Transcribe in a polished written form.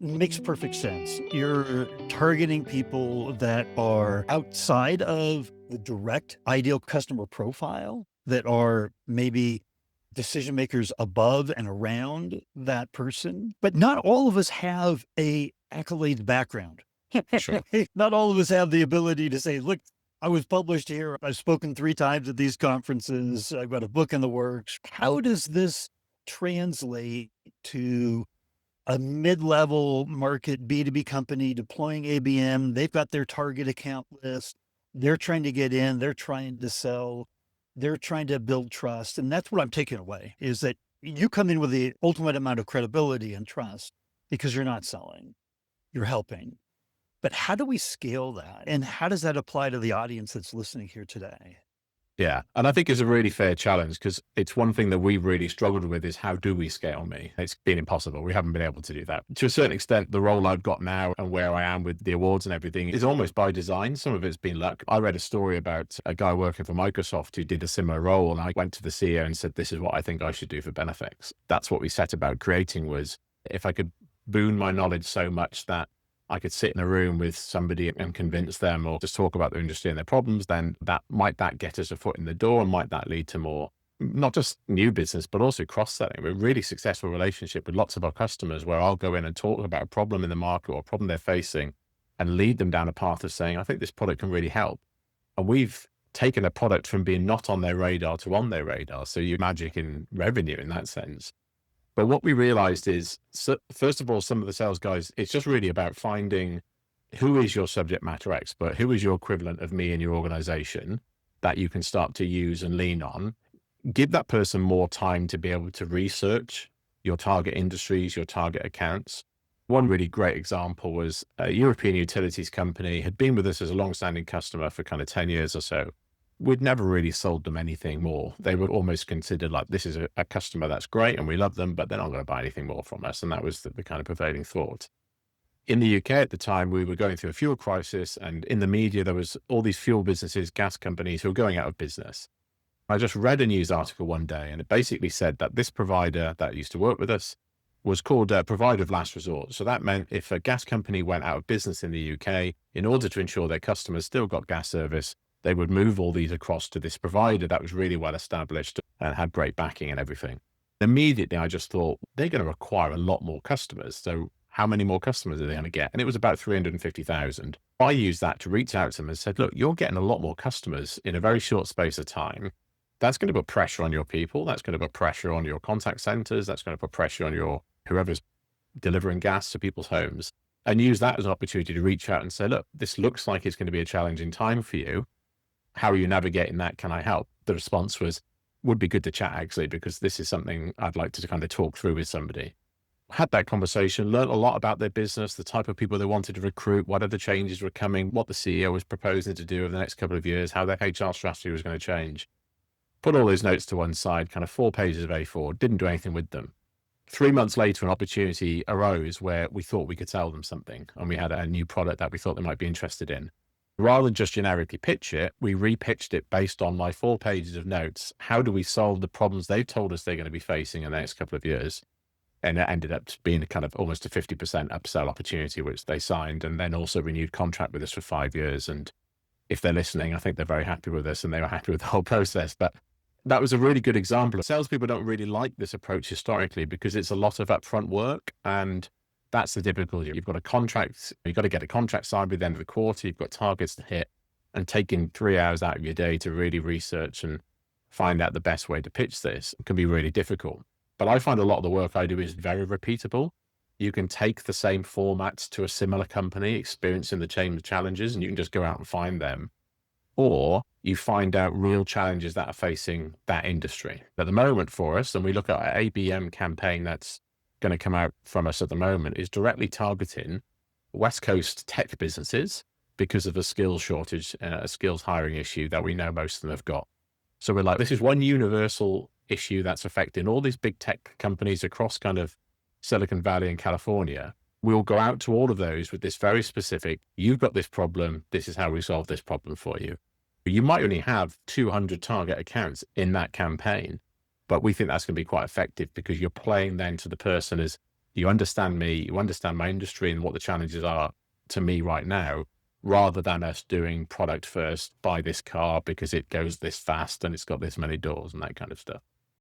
Makes perfect sense. You're targeting people that are outside of the direct ideal customer profile, that are maybe decision makers above and around that person. But not all of us have a accolades background. Sure. Not all of us have the ability to say, look, I was published here. I've spoken 3 times at these conferences. I've got a book in the works. How does this translate to a mid-level market B2B company deploying ABM? They've got their target account list. They're trying to get in, they're trying to sell, they're trying to build trust. And that's what I'm taking away, is that you come in with the ultimate amount of credibility and trust because you're not selling, you're helping. But how do we scale that? And how does that apply to the audience that's listening here today? Yeah. And I think it's a really fair challenge because it's one thing that we've really struggled with is how do we scale me? It's been impossible. We haven't been able to do that. To a certain extent, the role I've got now and where I am with the awards and everything is almost by design. Some of it's been luck. I read a story about a guy working for Microsoft who did a similar role. And I went to the CEO and said, this is what I think I should do for Benefix. That's what we set about creating, was if I could boon my knowledge so much that I could sit in a room with somebody and convince them or just talk about their industry and their problems, then that get us a foot in the door, and might that lead to more, not just new business, but also cross-selling. We're a really successful relationship with lots of our customers where I'll go in and talk about a problem in the market or a problem they're facing and lead them down a path of saying, I think this product can really help. And we've taken a product from being not on their radar to on their radar. So you magic in revenue in that sense. But what we realized is, so first of all, some of the sales guys, it's just really about finding who is your subject matter expert, who is your equivalent of me in your organization that you can start to use and lean on. Give that person more time to be able to research your target industries, your target accounts. One really great example was a European utilities company had been with us as a long-standing customer for kind of 10 years or so. We'd never really sold them anything more. They were almost considered like, this is a customer that's great and we love them, but they're not going to buy anything more from us. And that was the kind of prevailing thought. In the UK at the time, we were going through a fuel crisis, and in the media, there was all these fuel businesses, gas companies who were going out of business. I just read a news article one day, and it basically said that this provider that used to work with us was called a provider of last resort. So that meant if a gas company went out of business in the UK, in order to ensure their customers still got gas service, they would move all these across to this provider that was really well established and had great backing and everything. Immediately, I just thought, they're going to require a lot more customers. So how many more customers are they going to get? And it was about 350,000. I used that to reach out to them and said, look, you're getting a lot more customers in a very short space of time. That's going to put pressure on your people. That's going to put pressure on your contact centers. That's going to put pressure on your whoever's delivering gas to people's homes. And use that as an opportunity to reach out and say, look, this looks like it's going to be a challenging time for you. How are you navigating that? Can I help? The response was, would be good to chat actually, because this is something I'd like to kind of talk through with somebody. Had that conversation, learned a lot about their business, the type of people they wanted to recruit, what other changes were coming, what the CEO was proposing to do over the next couple of years, how their HR strategy was going to change. Put all those notes to one side, kind of 4 pages of A4, didn't do anything with them. 3 months later, an opportunity arose where we thought we could sell them something, and we had a new product that we thought they might be interested in. Rather than just generically pitch it, we repitched it based on my 4 pages of notes. How do we solve the problems they've told us they're going to be facing in the next couple of years? And it ended up being kind of almost a 50% upsell opportunity, which they signed, and then also renewed contract with us for 5 years. And if they're listening, I think they're very happy with us and they were happy with the whole process. But that was a really good example. Salespeople don't really like this approach historically because it's a lot of upfront work, and that's the difficulty. You've got a contract, you've got to get a contract signed by the end of the quarter, you've got targets to hit, and taking 3 hours out of your day to really research and find out the best way to pitch this can be really difficult. But I find a lot of the work I do is very repeatable. You can take the same formats to a similar company experiencing the same challenges, and you can just go out and find them. Or you find out real challenges that are facing that industry. At the moment for us, and we look at our ABM campaign that's going to come out from us at the moment, is directly targeting West Coast tech businesses because of a skills shortage, a skills hiring issue that we know most of them have got. So we're like, this is one universal issue that's affecting all these big tech companies across kind of Silicon Valley and California. We'll go out to all of those with this very specific, you've got this problem, this is how we solve this problem for you. You might only have 200 target accounts in that campaign, but we think that's going to be quite effective because you're playing then to the person as You understand me, you understand my industry and what the challenges are to me right now, rather than us doing product first, buy this car because it goes this fast and it's got this many doors and that kind of stuff.